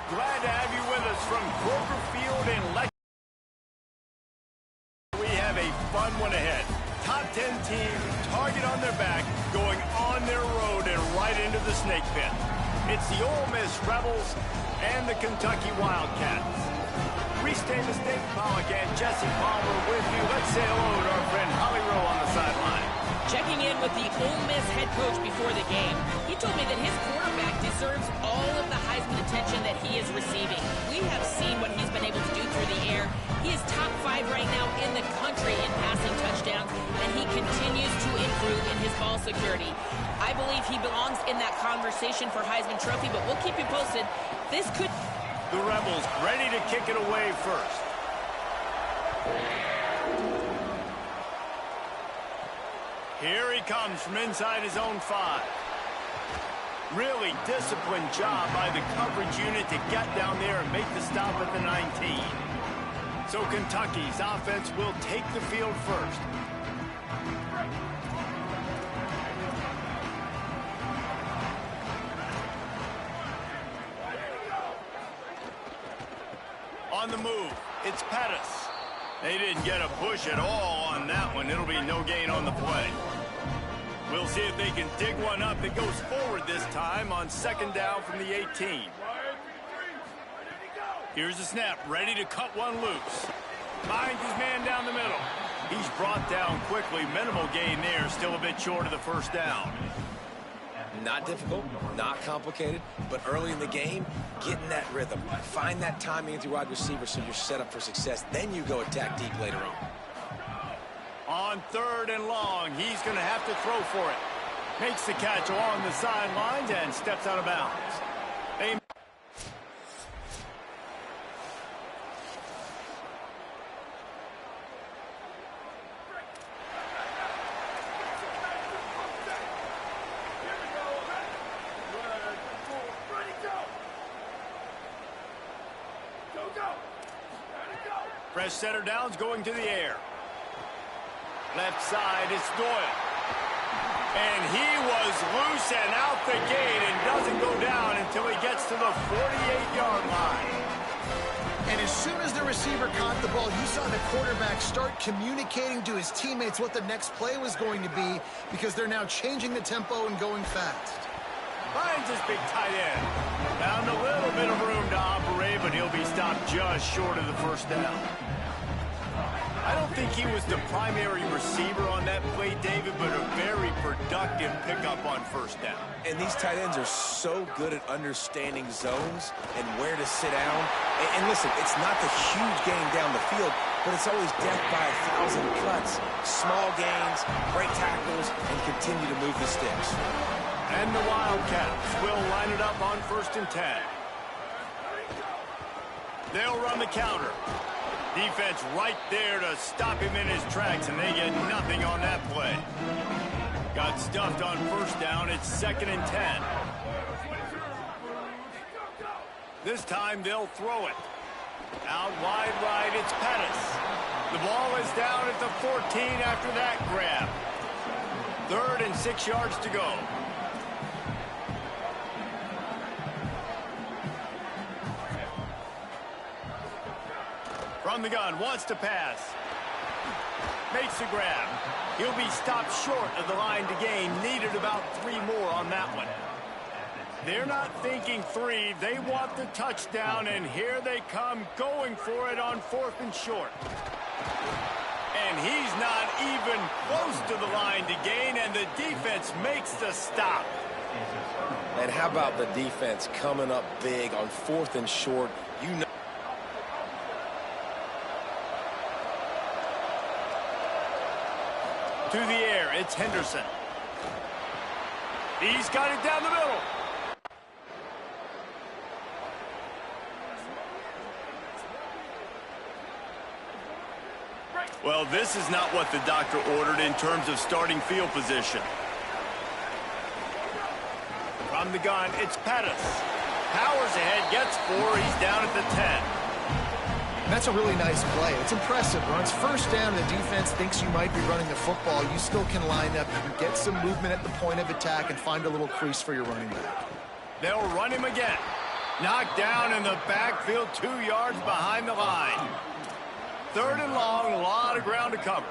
Glad to have you with us from Kroger Field in Lexington. We have a fun one ahead. Top 10 team, target on their back, going on their road and right into the snake pit. It's the Ole Miss Rebels and the Kentucky Wildcats. Reese Davis, Dave Pollock, and Jesse Palmer with you. Let's say hello to our friend Holly Rowe on the sideline. Checking in with the Ole Miss head coach before the game, he told me that his quarterback deserves all of the Heisman attention that he is receiving. We have seen what he's been able to do through the air. He is top 5 right now in the country in passing touchdowns, and he continues to improve in his ball security. I believe he belongs in that conversation for Heisman Trophy, but we'll keep you posted. This could... The Rebels ready to kick it away first. Here he comes from inside his own 5. Really disciplined job by the coverage unit to get down there and make the stop at the 19. So Kentucky's offense will take the field first. On the move, it's Pettis. They didn't get a push at all on that one. It'll be no gain on the play. We'll see if they can dig one up that goes forward this time on second down from the 18. Here's the snap, ready to cut one loose. Finds his man down the middle. He's brought down quickly. Minimal gain there, still a bit short of the first down. Not difficult, not complicated, but early in the game, get in that rhythm. Find that timing with your wide receiver so you're set up for success. Then you go attack deep later on. On third and long, he's going to have to throw for it. Makes the catch along the sidelines and steps out of bounds. Fresh setter downs going to the air. Left side, it's Doyle. And he was loose and out the gate and doesn't go down until he gets to the 48-yard line. And as soon as the receiver caught the ball, you saw the quarterback start communicating to his teammates what the next play was going to be because they're now changing the tempo and going fast. Finds his big tight end. Found a little bit of room to operate, but he'll be stopped just short of the first down. I don't think he was the primary receiver on that play, David, but a very productive pickup on first down. And these tight ends are so good at understanding zones and where to sit down. And listen, it's not the huge gain down the field, but it's always death by 1,000 cuts. Small gains, great tackles, and continue to move the sticks. And the Wildcats will line it up on 1st and 10. They'll run the counter. Defense right there to stop him in his tracks, and they get nothing on that play. Got stuffed on first down. It's 2nd and 10. This time they'll throw it. Out wide right, it's Pettis. The ball is down at the 14 after that grab. 3rd and 6 yards to go. From the gun, wants to pass. Makes the grab. He'll be stopped short of the line to gain. Needed about 3 more on that one. They're not thinking 3. They want the touchdown, and here they come going for it on 4th and short. And he's not even close to the line to gain, and the defense makes the stop. And how about the defense coming up big on 4th and short? You know. To the air, it's Henderson. He's got it down the middle. Well, this is not what the doctor ordered in terms of starting field position. From the gun, it's Pettis. Powers ahead, gets 4. He's down at the 10. That's a really nice play. It's impressive. When it's first down and the defense thinks you might be running the football, you still can line up. You can get some movement at the point of attack and find a little crease for your running back. They'll run him again. Knocked down in the backfield, 2 yards behind the line. 3rd and long, a lot of ground to cover.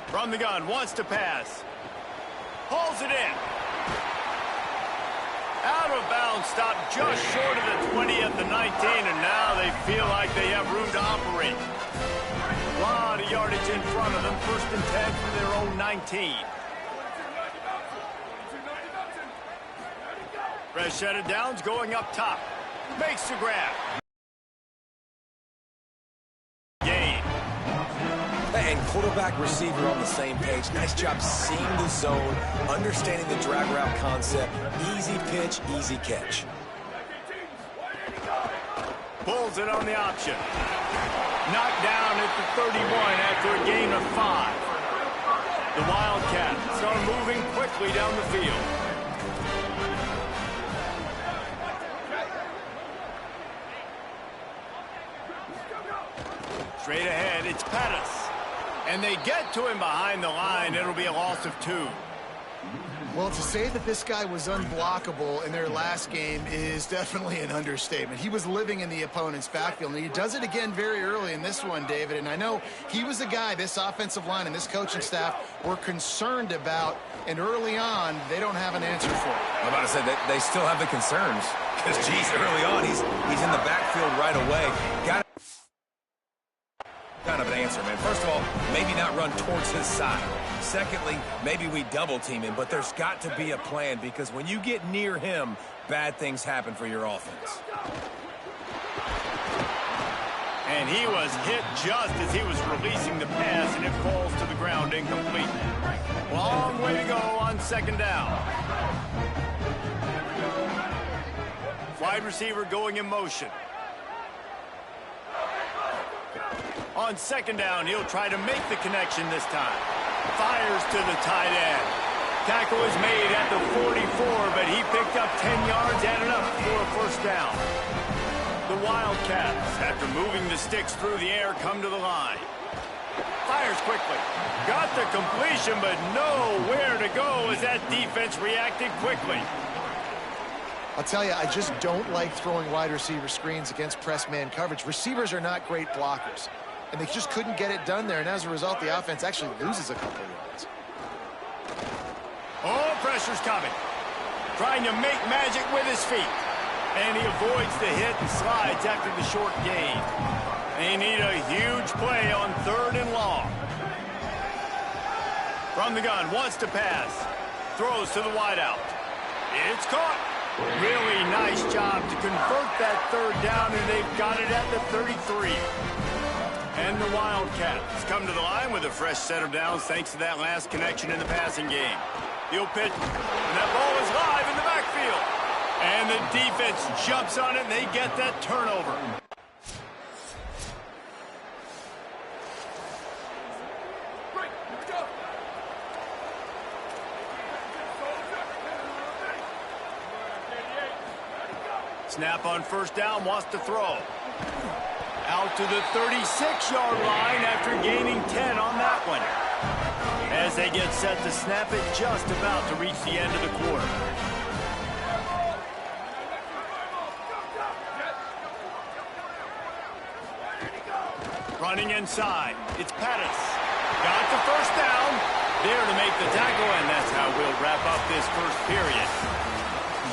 From the gun, wants to pass. Pulls it in. Out of bounds, stopped just short of the 20 at the 19, and now they feel like they have room to operate. A lot of yardage in front of them, 1st and 10 from their own 19. Fresh set of downs going up top. Makes the grab. Gain. And quarterback receiver on the same page. Nice job seeing the zone, understanding the drag route concept. Easy pitch, easy catch. Pulls it on the option. Knocked down at the 31 after a gain of 5. The Wildcats are moving quickly down the field. Straight ahead, it's Pettis. And they get to him behind the line. It'll be a loss of 2. Well, to say that this guy was unblockable in their last game is definitely an understatement. He was living in the opponent's backfield, and he does it again very early in this one, David. And I know he was a guy this offensive line and this coaching staff were concerned about, and early on, they don't have an answer for it. I'm about to say that they still have the concerns. Because, geez, early on, he's in the backfield right away. Got kind of an answer, man. First of all, maybe not run towards his side. Secondly, maybe we double team him, but there's got to be a plan because when you get near him, bad things happen for your offense. And he was hit just as he was releasing the pass, and it falls to the ground incomplete. Long way to go on 2nd down. Wide receiver going in motion. On 2nd down, he'll try to make the connection this time. Fires to the tight end. Tackle is made at the 44, but he picked up 10 yards and enough for a 1st down. The Wildcats, after moving the sticks through the air, come to the line. Fires quickly. Got the completion, but nowhere to go as that defense reacted quickly. I'll tell you, I just don't like throwing wide receiver screens against press man coverage. Receivers are not great blockers, and they just couldn't get it done there, and as a result, the offense actually loses a couple of yards. Oh, pressure's coming. Trying to make magic with his feet. And he avoids the hit and slides after the short gain. They need a huge play on 3rd and long. From the gun, wants to pass. Throws to the wideout. It's caught. Really nice job to convert that 3rd down, and they've got it at the 33. And the Wildcats come to the line with a fresh set of downs thanks to that last connection in the passing game. He'll pitch, and that ball is live in the backfield. And the defense jumps on it, and they get that turnover. Snap on 1st down, wants to throw. Out to the 36-yard line after gaining 10 on that one. As they get set to snap it, just about to reach the end of the quarter. Running inside, it's Pettis. Got the 1st down. There to make the tackle, and that's how we'll wrap up this 1st period.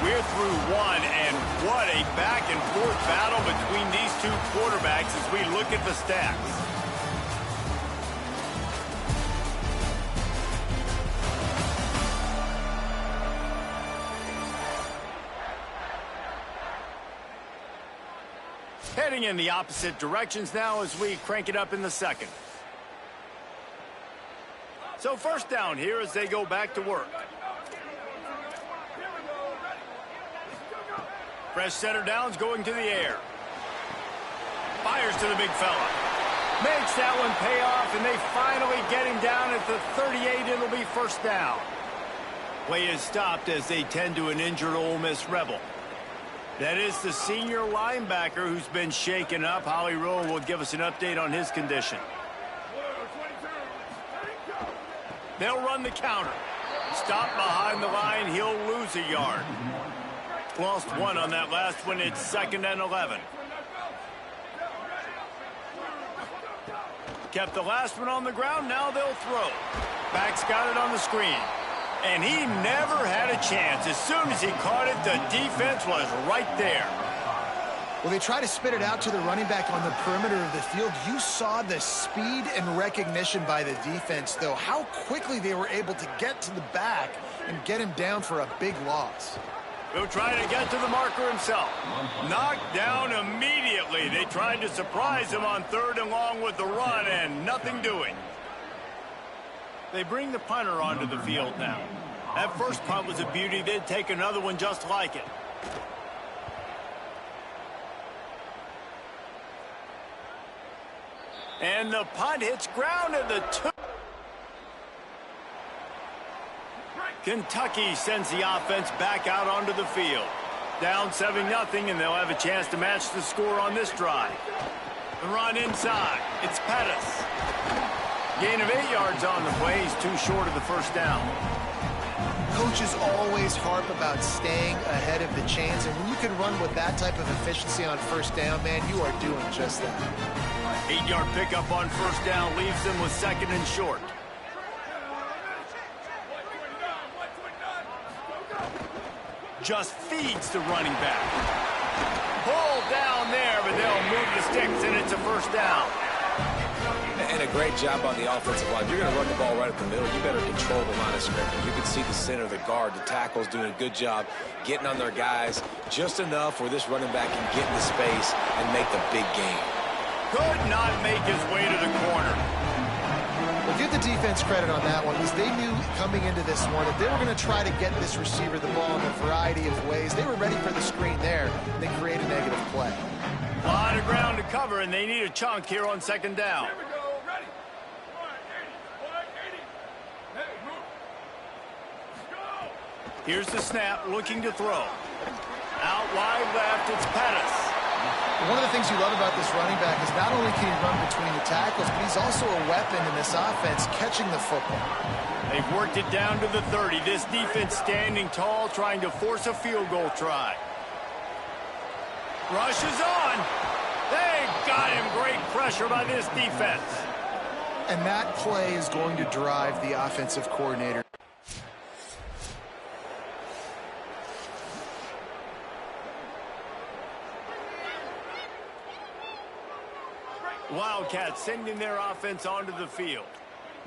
We're through 1, and what a back-and-forth battle between these 2 quarterbacks as we look at the stats. Heading in the opposite directions now as we crank it up in the 2nd. So 1st down here as they go back to work. Fresh set of downs going to the air. Fires to the big fella. Makes that one pay off, and they finally get him down at the 38. It'll be first down. Play is stopped as they tend to an injured Ole Miss Rebel. That is the senior linebacker who's been shaken up. Holly Rowe will give us an update on his condition. They'll run the counter. Stop behind the line. He'll lose a yard. Lost one on that last one. It's 2nd and 11. Kept the last one on the ground. Now they'll throw. Back's got it on the screen. And he never had a chance. As soon as he caught it, the defense was right there. Well, they try to spit it out to the running back on the perimeter of the field. You saw the speed and recognition by the defense, though. How quickly they were able to get to the back and get him down for a big loss. He'll try to get to the marker himself. Knocked down immediately. They tried to surprise him on 3rd and long with the run, and nothing doing. They bring the punter onto the field now. That first punt was a beauty. They'd take another one just like it. And the punt hits ground at the 2. Kentucky sends the offense back out onto the field. Down 7-0, and they'll have a chance to match the score on this drive. The run inside. It's Pettis. Gain of 8 yards on the play. He's too short of the first down. Coaches always harp about staying ahead of the chains, and when you can run with that type of efficiency on first down, man, you are doing just that. 8-yard pickup on first down leaves them with 2nd and short. Just feeds the running back. Pulled down there, but they'll move the sticks, and it's a first down. And a great job on the offensive line. You're going to run the ball right up the middle. You better control the line of scrimmage. You can see the center, the guard, the tackles doing a good job getting on their guys just enough where this running back can get into space and make the big game. Could not make his way to the corner. Well, give the defense credit on that one, because they knew coming into this one that they were going to try to get this receiver the ball in a variety of ways. They were ready for the screen there. They create a negative play. A lot of ground to cover, and they need a chunk here on 2nd down. Here's the snap, looking to throw. Out wide left, it's Pettis. One of the things you love about this running back is not only can he run between the tackles, but he's also a weapon in this offense, catching the football. They've worked it down to the 30. This defense standing tall, trying to force a field goal try. Rush is on. They got him. Great pressure by this defense. And that play is going to drive the offensive coordinator. Wildcats sending their offense onto the field.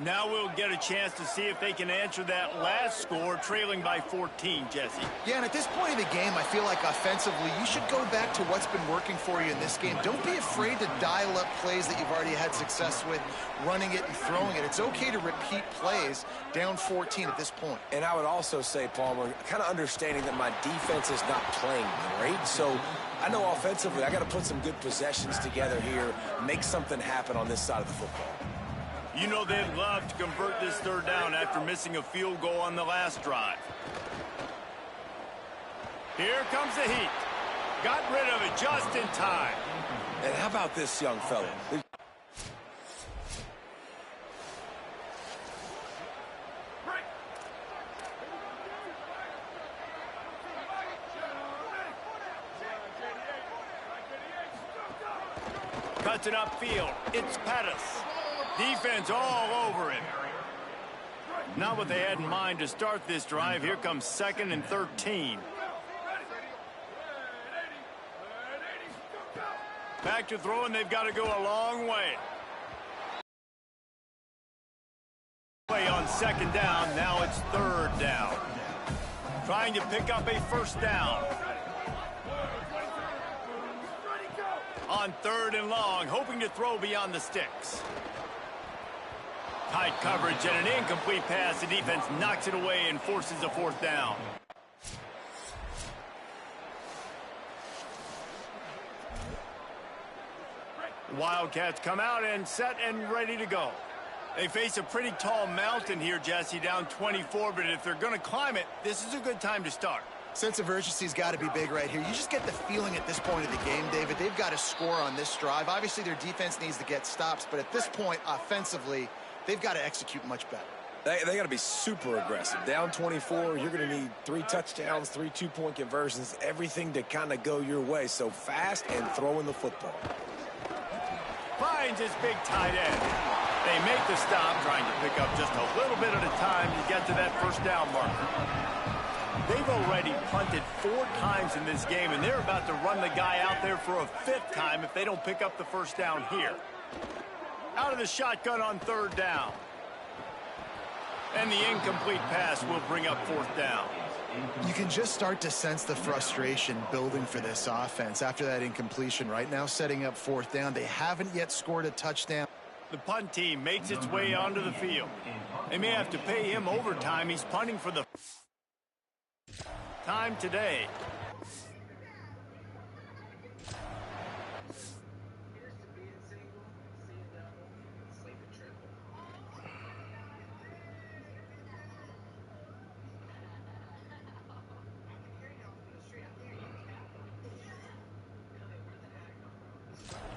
Now we'll get a chance to see if they can answer that last score, trailing by 14, Jesse. Yeah, and at this point of the game, I feel like offensively, you should go back to what's been working for you in this game. Don't be afraid to dial up plays that you've already had success with, running it and throwing it. It's okay to repeat plays down 14 at this point. And I would also say, Palmer, kind of understanding that my defense is not playing great, so I know offensively I got to put some good possessions together here, make something happen on this side of the football. You know they'd love to convert this 3rd down after missing a field goal on the last drive. Here comes the heat. Got rid of it just in time. And how about this young fella? Cuts it upfield. It's Pettis. Defense all over him. Not what they had in mind to start this drive. Here comes 2nd and 13. Back to throw, and they've got to go a long way. Play on 2nd down. Now it's 3rd down. Trying to pick up a first down. On 3rd and long, hoping to throw beyond the sticks. Tight coverage and an incomplete pass. The defense knocks it away and forces a 4th down. Wildcats come out and set and ready to go. They face a pretty tall mountain here, Jesse, down 24, but if they're going to climb it, this is a good time to start. Sense of urgency's got to be big right here. You just get the feeling at this point of the game, David, they've got to score on this drive. Obviously, their defense needs to get stops, but at this point, offensively, they've got to execute much better. They got to be super aggressive. Down 24, you're going to need 3 touchdowns, 3 two-point conversions, everything to kind of go your way. So fast and throwing the football. Finds his big tight end. They make the stop, trying to pick up just a little bit at a time to get to that first down marker. They've already punted 4 times in this game, and they're about to run the guy out there for a 5th time if they don't pick up the first down here. Out of the shotgun on 3rd down. And the incomplete pass will bring up 4th down. You can just start to sense the frustration building for this offense after that incompletion. Right now, setting up 4th down. They haven't yet scored a touchdown. The punt team makes its way onto the field. They may have to pay him overtime. He's punting for the time today.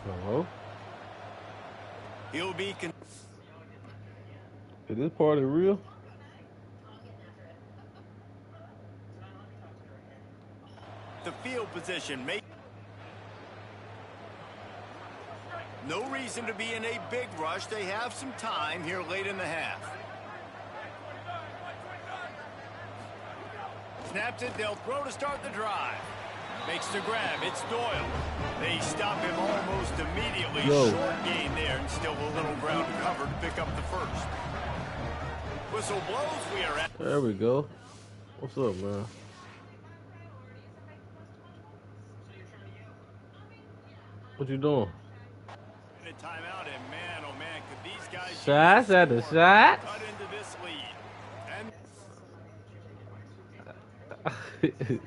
Hello? He'll be... Is this party real? The field position make no reason to be in a big rush. They have some time here late in the half. Snaps it, they'll throw to start the drive. Makes the grab, it's Doyle. They stop him almost immediately. Short gain there and still a little ground to cover to pick up the first. Whistle blows, we are at... There we go. What's up, man? What you doing? In a timeout, and man, oh man, could these guys... Shots at the shot? Cut into this lead. And...